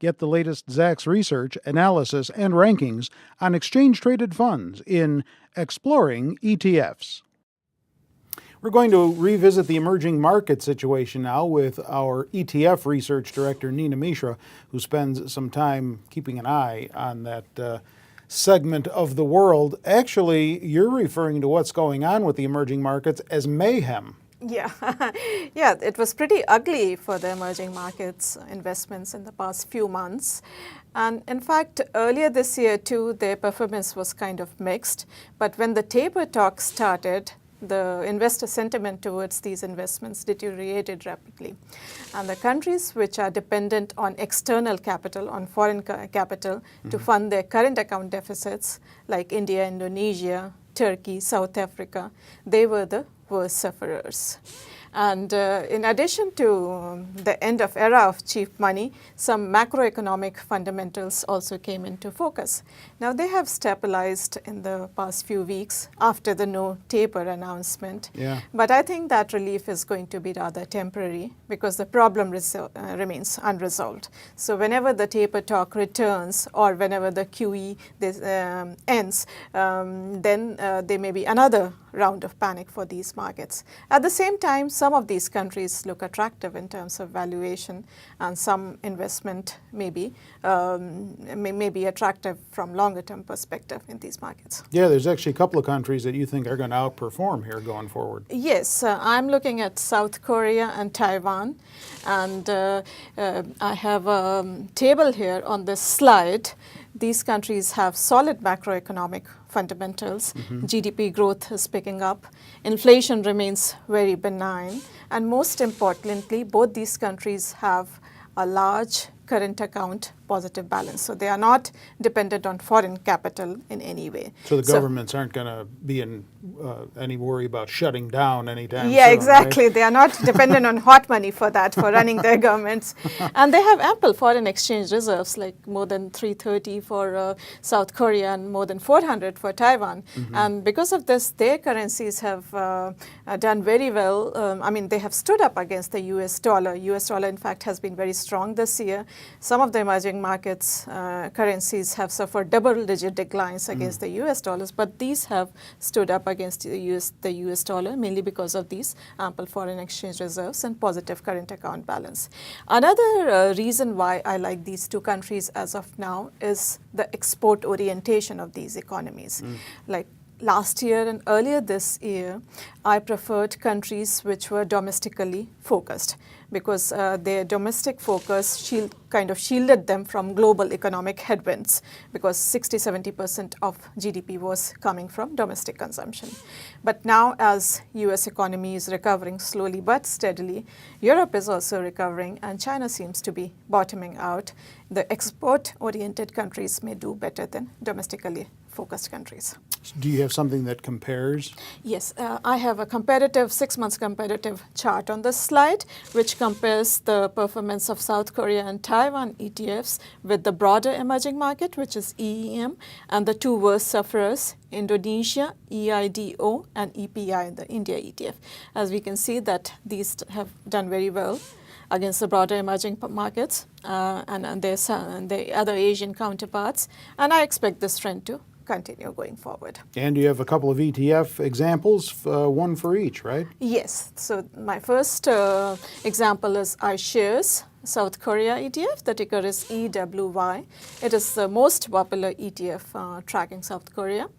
Get the latest Zacks research, analysis, and rankings on exchange-traded funds in Exploring ETFs. We're going to revisit the emerging market situation now with our ETF research director, Nina Mishra, who spends some time keeping an eye on that segment of the world. Actually, you're referring to what's going on with the emerging markets as mayhem. Yeah, yeah, it was pretty ugly for the emerging markets investments in the past few months. And in fact, earlier this year too, their performance was kind of mixed. But when the taper talk started, the investor sentiment towards these investments deteriorated rapidly. And the countries which are dependent on external capital, on foreign capital, to fund their current account deficits, like India, Indonesia, Turkey, South Africa, they were the worst sufferers. And in addition to the end of era of cheap money, some macroeconomic fundamentals also came into focus. Now they have stabilized in the past few weeks after the no taper announcement. Yeah. But I think that relief is going to be rather temporary because the problem remains unresolved. So whenever the taper talk returns or whenever the QE ends, then there may be another round of panic for these markets. At the same time, some of these countries look attractive in terms of valuation, and some investment may be attractive from longer-term perspective in these markets. Yeah, there's actually a couple of countries that you think are going to outperform here going forward. Yes, I'm looking at South Korea and Taiwan, and I have a table here on this slide. These countries have solid macroeconomic fundamentals. GDP growth is picking up. Inflation remains very benign. And most importantly, both these countries have a large current account positive balance. So they are not dependent on foreign capital in any way. So the governments aren't going to be in any worry about shutting down anytime Yeah, soon, exactly. right? They are not dependent on hot money for that, for running their governments. And they have ample foreign exchange reserves, like more than 330 for South Korea and more than 400 for Taiwan. And because of this, their currencies have done very well. I mean, they have stood up against the US dollar. US dollar, in fact, has been very strong this year. Some of the emerging markets currencies have suffered double-digit declines against the US dollars, but these have stood up against the US dollar, mainly because of these ample foreign exchange reserves and positive current account balance. Another reason why I like these two countries as of now is the export orientation of these economies. Like last year and earlier this year, I preferred countries which were domestically focused because their domestic focus kind of shielded them from global economic headwinds because 60–70% of GDP was coming from domestic consumption. But now as US economy is recovering slowly but steadily, Europe is also recovering and China seems to be bottoming out. The export-oriented countries may do better than domestically focused countries. Do you have something that compares? Yes, I have a 6-month comparative chart on this slide, which compares the performance of South Korea and Taiwan ETFs with the broader emerging market, which is EEM, and the two worst sufferers, Indonesia, EIDO, and EPI, the India ETF. As we can see that these have done very well against the broader emerging markets and their other Asian counterparts, and I expect this trend to continue going forward. And you have a couple of ETF examples, one for each, right? Yes. So my first example is iShares South Korea ETF. The ticker is EWY. It is the most popular ETF tracking South Korea.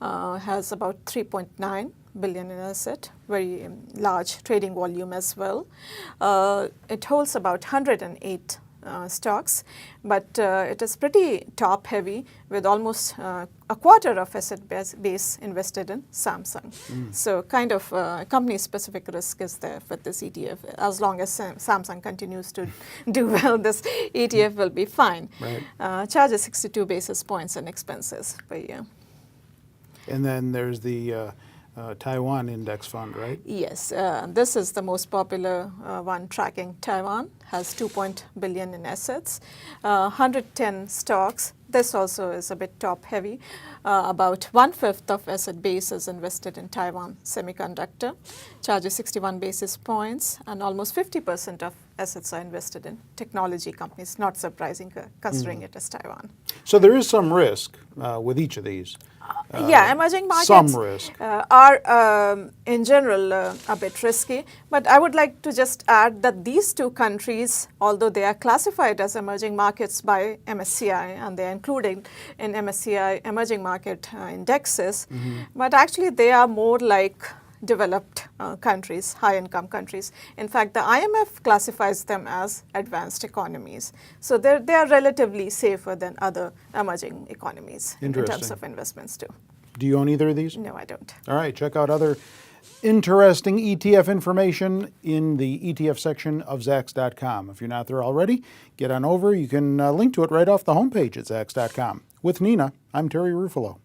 Has about 3.9 billion in asset, very large trading volume as well. It holds about 108 stocks, but it is pretty top heavy with almost a quarter of asset base invested in Samsung. So kind of company specific risk is there with this ETF. As long as Samsung continues to do well, this ETF will be fine. Right. Charges 62 basis points in expenses per year. And then there's the Taiwan index fund, right? Yes, this is the most popular one tracking Taiwan, has 2 billion in assets, 110 stocks. This also is a bit top heavy. About 1/5 of asset base is invested in Taiwan Semiconductor, charges 61 basis points, and almost 50% of assets are invested in technology companies, not surprising considering it as Taiwan. So there is some risk with each of these. Yeah, emerging markets Some risk. are in general a bit risky, but I would like to just add that these two countries, although they are classified as emerging markets by MSCI and they are included in MSCI emerging market indexes, but actually they are more like developed countries, high-income countries. In fact, the IMF classifies them as advanced economies. So they are relatively safer than other emerging economies in terms of investments too. Do you own either of these? No, I don't. All right, check out other interesting ETF information in the ETF section of Zacks.com. If you're not there already, get on over. You can link to it right off the homepage at Zacks.com. With Nina, I'm Terry Ruffalo.